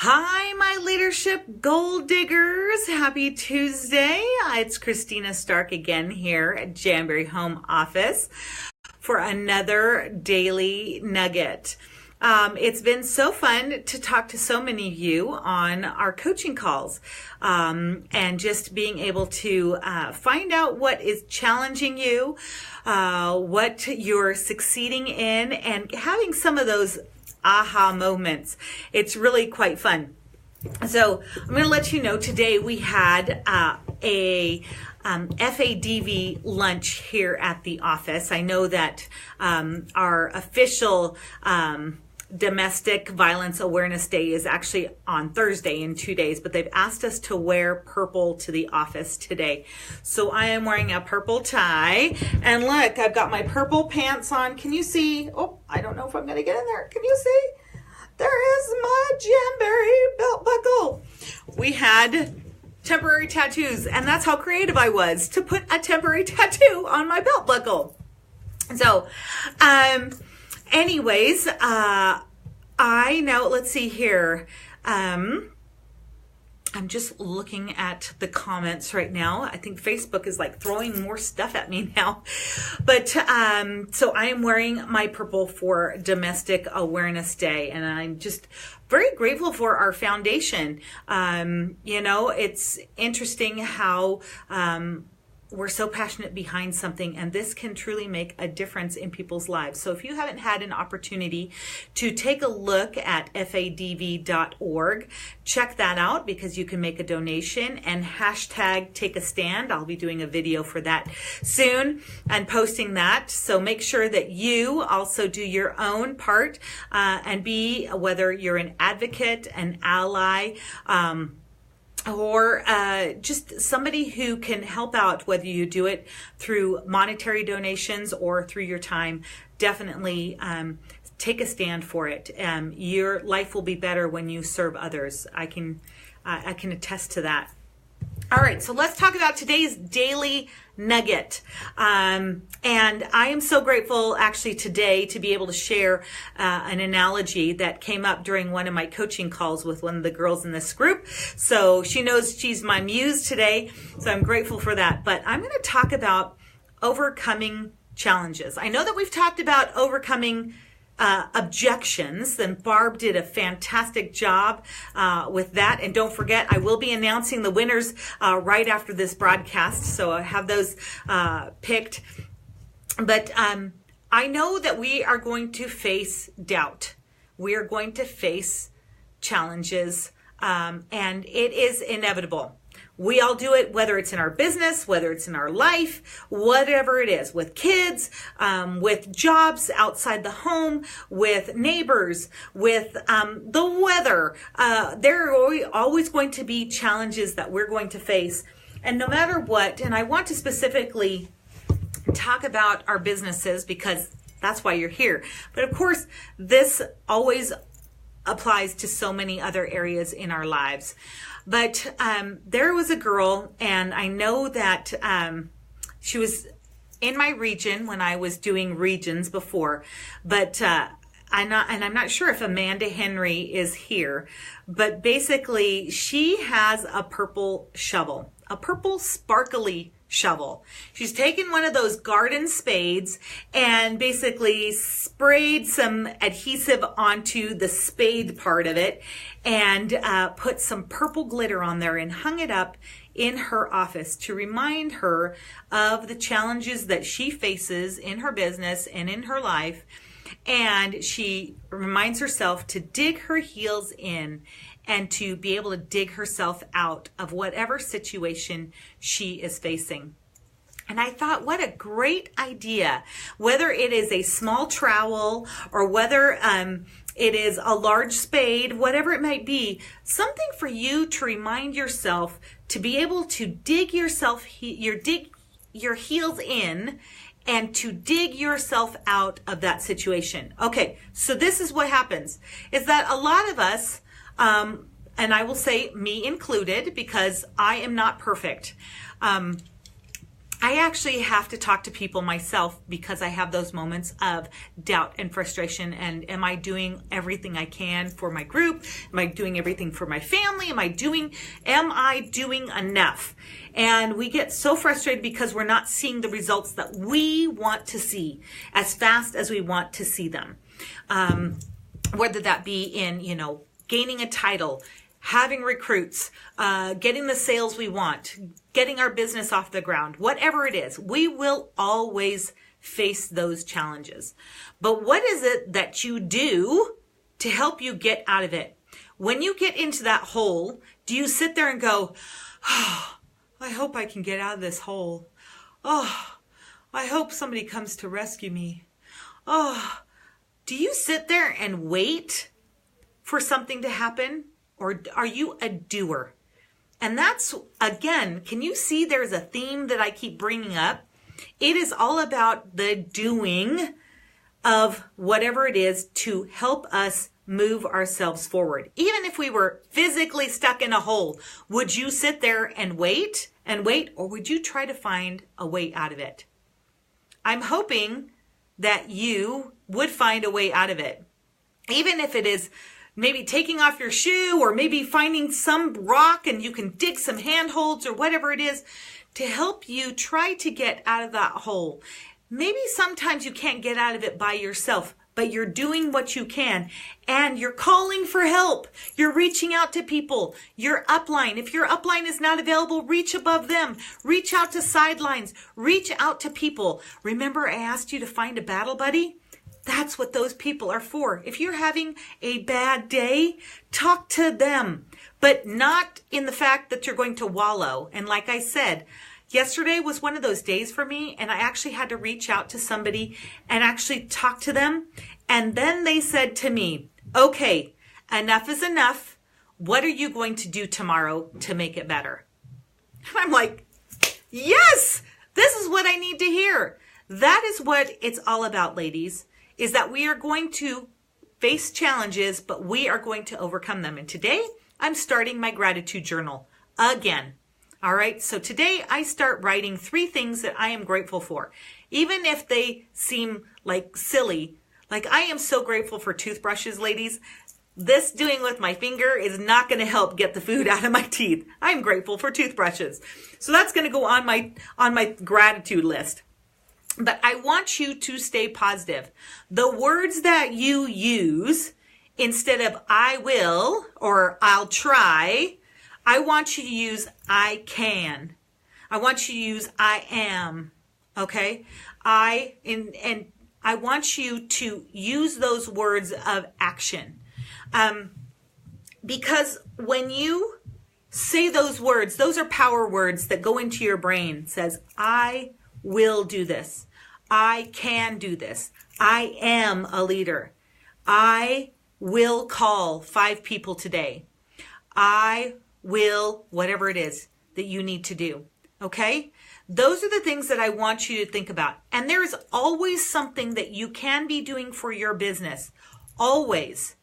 Hi, my leadership gold diggers. Happy Tuesday. It's Christina Stark again here at Janbury Home Office for another daily nugget. It's been so fun to talk to so many of you on our coaching calls, and just being able to find out what is challenging you, what you're succeeding in, and having some of those aha moments. It's really quite fun. So I'm going to let you know today we had a FADV lunch here at the office. I know that our official Domestic Violence Awareness Day is actually on Thursday in 2 days, but they've asked us to wear purple to the office today. So I am wearing a purple tie, and look, I've got my purple pants on. Can you see? Oh, I don't know if I'm going to get in there. Can you see? There is my Janbury belt buckle. We had temporary tattoos, and that's how creative I was to put a temporary tattoo on my belt buckle. So, anyways, I know, let's see here. I'm just looking at the comments right now. I think Facebook is like throwing more stuff at me now. But so I am wearing my purple for Domestic Awareness Day, and I'm just very grateful for our foundation. It's interesting how we're so passionate behind something, and this can truly make a difference in people's lives. So if you haven't had an opportunity to take a look at FADV.org, check that out, because you can make a donation and hashtag take a stand. I'll be doing a video for that soon and posting that. So make sure that you also do your own part and be, whether you're an advocate, an ally, or just somebody who can help out, whether you do it through monetary donations or through your time. Definitely take a stand for it. Your life will be better when you serve others. I can attest to that. All right, so let's talk about today's daily nugget. And I am so grateful actually today to be able to share an analogy that came up during one of my coaching calls with one of the girls in this group. So she knows she's my muse today, so I'm grateful for that. But I'm going to talk about overcoming challenges. I know that we've talked about overcoming objections, and Barb did a fantastic job with that. And don't forget, I will be announcing the winners right after this broadcast, so I have those picked. But I know that we are going to face doubt. We are going to face challenges, and it is inevitable. We all do it, whether it's in our business, whether it's in our life, whatever it is, with kids, with jobs outside the home, with neighbors, with the weather. There are always going to be challenges that we're going to face. And no matter what, and I want to specifically talk about our businesses because that's why you're here. But of course, this always applies to so many other areas in our lives. But there was a girl, and I know that she was in my region when I was doing regions before, but I'm not sure if Amanda Henry is here, but basically she has a purple shovel, a purple sparkly shovel. She's taken one of those garden spades and basically sprayed some adhesive onto the spade part of it and put some purple glitter on there and hung it up in her office to remind her of the challenges that she faces in her business and in her life. And she reminds herself to dig her heels in and to be able to dig herself out of whatever situation she is facing. And I thought, what a great idea, whether it is a small trowel or whether it is a large spade, whatever it might be, something for you to remind yourself to be able to dig yourself, dig your heels in and to dig yourself out of that situation. Okay, so this is what happens, is that a lot of us, and I will say me included because I am not perfect, I actually have to talk to people myself because I have those moments of doubt and frustration. And am I doing everything I can for my group? Am I doing everything for my family? Am I doing enough? And we get so frustrated because we're not seeing the results that we want to see as fast as we want to see them. Whether that be in, gaining a title, having recruits, getting the sales we want, getting our business off the ground, whatever it is, we will always face those challenges. But what is it that you do to help you get out of it? When you get into that hole, do you sit there and go, oh, I hope I can get out of this hole. Oh, I hope somebody comes to rescue me. Oh, do you sit there and wait for something to happen? Or are you a doer? And that's, again, can you see there's a theme that I keep bringing up? It is all about the doing of whatever it is to help us move ourselves forward. Even if we were physically stuck in a hole, would you sit there and wait, or would you try to find a way out of it? I'm hoping that you would find a way out of it. Even if it is maybe taking off your shoe, or maybe finding some rock and you can dig some handholds or whatever it is to help you try to get out of that hole. Maybe sometimes you can't get out of it by yourself, but you're doing what you can and you're calling for help. You're reaching out to people. Your upline, if your upline is not available, reach above them. Reach out to sidelines. Reach out to people. Remember, I asked you to find a battle buddy? That's what those people are for. If you're having a bad day, talk to them, but not in the fact that you're going to wallow. And like I said, yesterday was one of those days for me, and I actually had to reach out to somebody and actually talk to them. And then they said to me, okay, enough is enough. What are you going to do tomorrow to make it better? And I'm like, yes, this is what I need to hear. That is what it's all about, ladies. Is that we are going to face challenges, but we are going to overcome them. And today, I'm starting my gratitude journal again. All right, so today I start writing 3 things that I am grateful for. Even if they seem like silly, like I am so grateful for toothbrushes, ladies. This doing with my finger is not going to help get the food out of my teeth. I'm grateful for toothbrushes. So that's going to go on my gratitude list. But I want you to stay positive. The words that you use instead of I will or I'll try, I want you to use I can. I want you to use I am. Okay? And I want you to use those words of action. Because when you say those words, those are power words that go into your brain. It says, I will do this. I can do this. I am a leader. I will call 5 people today. I will, whatever it is that you need to do. Okay? Those are the things that I want you to think about. And there is always something that you can be doing for your business. Always.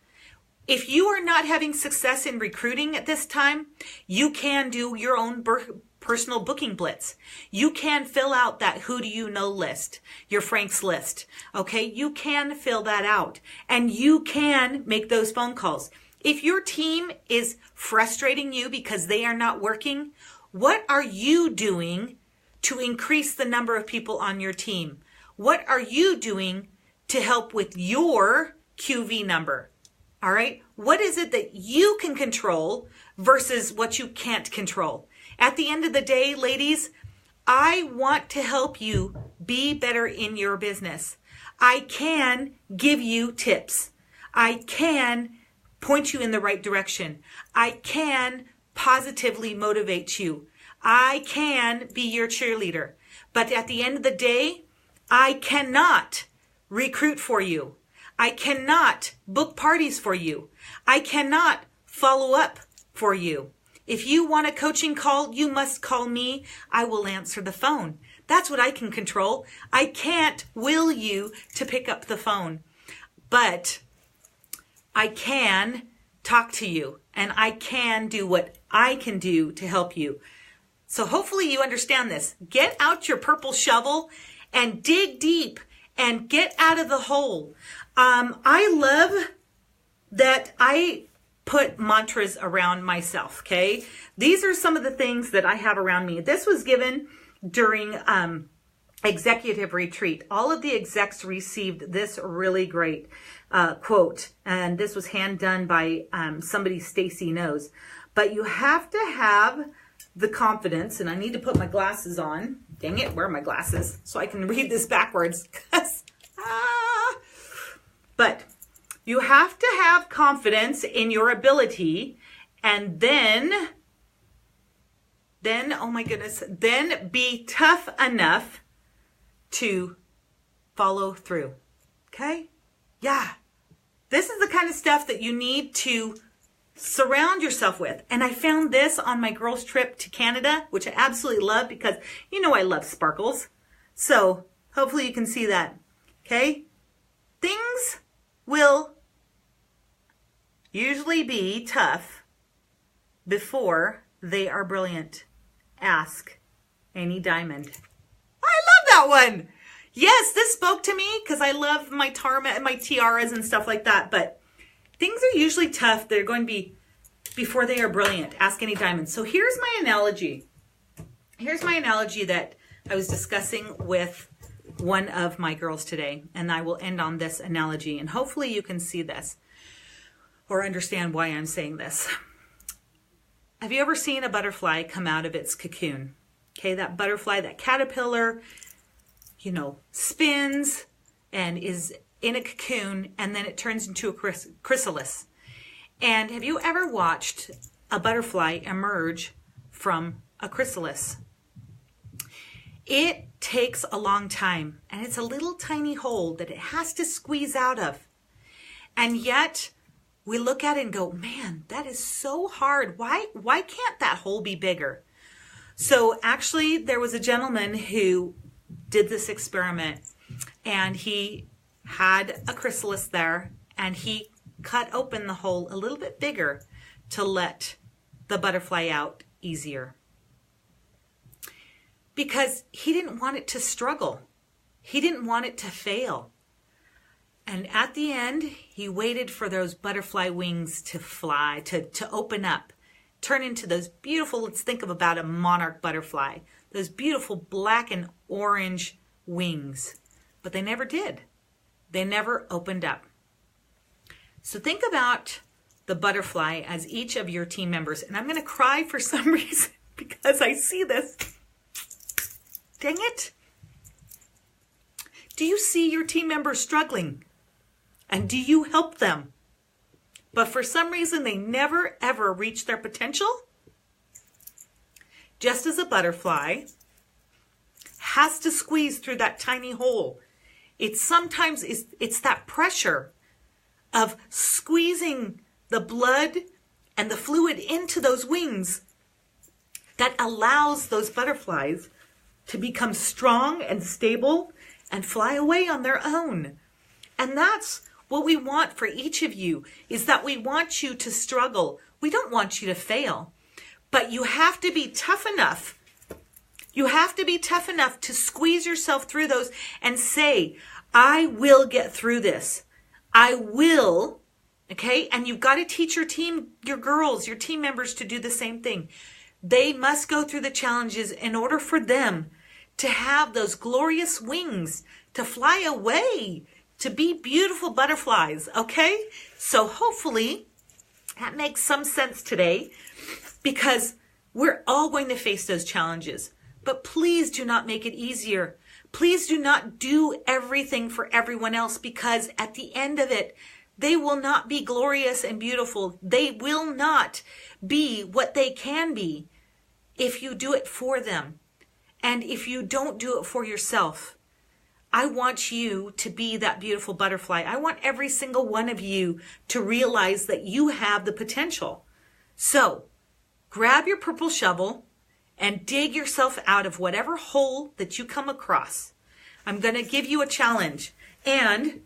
If you are not having success in recruiting at this time, you can do your own personal booking blitz. You can fill out that who do you know list, your Frank's list. Okay, you can fill that out and you can make those phone calls. If your team is frustrating you because they are not working, what are you doing to increase the number of people on your team? What are you doing to help with your QV number? All right, what is it that you can control versus what you can't control? At the end of the day, ladies, I want to help you be better in your business. I can give you tips. I can point you in the right direction. I can positively motivate you. I can be your cheerleader. But at the end of the day, I cannot recruit for you. I cannot book parties for you. I cannot follow up for you. If you want a coaching call, you must call me. I will answer the phone. That's what I can control. I can't will you to pick up the phone, but I can talk to you and I can do what I can do to help you. So hopefully you understand this. Get out your purple shovel and dig deep and get out of the hole. I love that I put mantras around myself, okay? These are some of the things that I have around me. This was given during executive retreat. All of the execs received this really great quote, and this was hand done by somebody Stacy knows. But you have to have the confidence, and I need to put my glasses on. Dang it, where are my glasses? So I can read this backwards. But you have to have confidence in your ability, and then, oh my goodness, then be tough enough to follow through. Okay? Yeah. This is the kind of stuff that you need to surround yourself with. And I found this on my girls' trip to Canada, which I absolutely love because you know I love sparkles. So hopefully you can see that. Okay? Things will usually be tough before they are brilliant. Ask Annie Diamond. I love that one. Yes, this spoke to me because I love my tiaras and stuff like that. But things are usually tough. They're going to be before they are brilliant. Ask Annie Diamond. So here's my analogy. Here's my analogy that I was discussing with one of my girls today. And I will end on this analogy. And hopefully you can see this or understand why I'm saying this. Have you ever seen a butterfly come out of its cocoon? Okay, that butterfly, that caterpillar, you know, spins and is in a cocoon, and then it turns into a chrysalis. And have you ever watched a butterfly emerge from a chrysalis? It takes a long time, and it's a little tiny hole that it has to squeeze out of. And yet we look at it and go, man, that is so hard. Why can't that hole be bigger? So actually there was a gentleman who did this experiment, and he had a chrysalis there, and he cut open the hole a little bit bigger to let the butterfly out easier. Because he didn't want it to struggle. He didn't want it to fail. And at the end, he waited for those butterfly wings to fly, to open up, turn into those beautiful, let's think of about a monarch butterfly, those beautiful black and orange wings. But they never did. They never opened up. So think about the butterfly as each of your team members. And I'm going to cry for some reason because I see this. Dang it. Do you see your team members struggling? And do you help them? But for some reason, they never, ever reach their potential? Just as a butterfly has to squeeze through that tiny hole, it's that pressure of squeezing the blood and the fluid into those wings that allows those butterflies to become strong and stable and fly away on their own. And that's what we want for each of you, is that we want you to struggle. We don't want you to fail, but you have to be tough enough. You have to be tough enough to squeeze yourself through those and say, I will get through this. I will. Okay. And you've got to teach your team, your girls, your team members to do the same thing. They must go through the challenges in order for them to have those glorious wings, to fly away, to be beautiful butterflies, okay? So hopefully that makes some sense today, because we're all going to face those challenges. But please do not make it easier. Please do not do everything for everyone else, because at the end of it, they will not be glorious and beautiful. They will not be what they can be if you do it for them. And if you don't do it for yourself. I want you to be that beautiful butterfly. I want every single one of you to realize that you have the potential. So grab your purple shovel and dig yourself out of whatever hole that you come across. I'm going to give you a challenge. And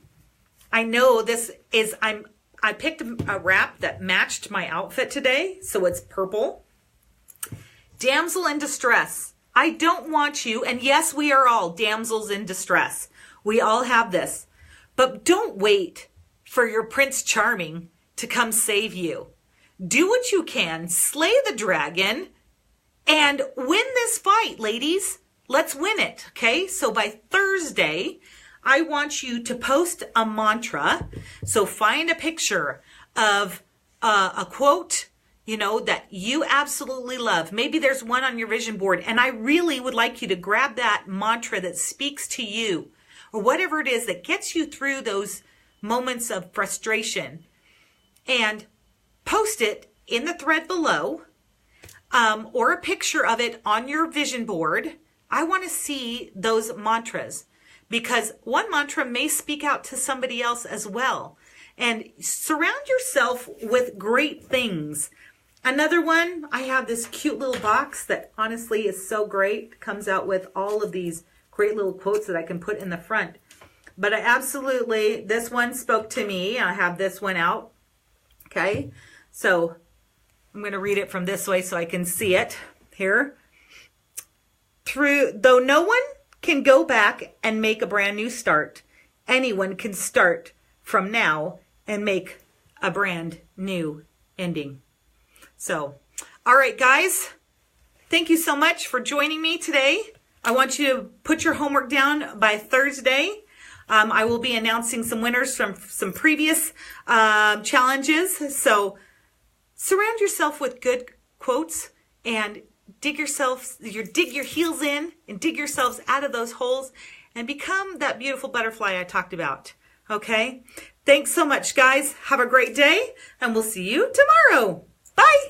I know this is, I picked a wrap that matched my outfit today. So it's purple. damsel in distress. I don't want you, and yes, we are all damsels in distress. We all have this. But don't wait for your Prince Charming to come save you. Do what you can, slay the dragon, and win this fight, ladies. Let's win it, okay? So by Thursday, I want you to post a mantra. So find a picture of a quote, that you absolutely love. Maybe there's one on your vision board, and I really would like you to grab that mantra that speaks to you, or whatever it is that gets you through those moments of frustration, and post it in the thread below, or a picture of it on your vision board. I want to see those mantras, because one mantra may speak out to somebody else as well. And surround yourself with great things. Another one, I have this cute little box that honestly is so great. Comes out with all of these great little quotes that I can put in the front. But this one spoke to me. I have this one out. Okay, so I'm going to read it from this way so I can see it here. Though no one can go back and make a brand new start, anyone can start from now and make a brand new ending. So, all right, guys, thank you so much for joining me today. I want you to put your homework down by Thursday. I will be announcing some winners from some previous challenges. So surround yourself with good quotes and dig your heels in and dig yourselves out of those holes and become that beautiful butterfly I talked about. Okay? Thanks so much, guys. Have a great day, and we'll see you tomorrow. Bye.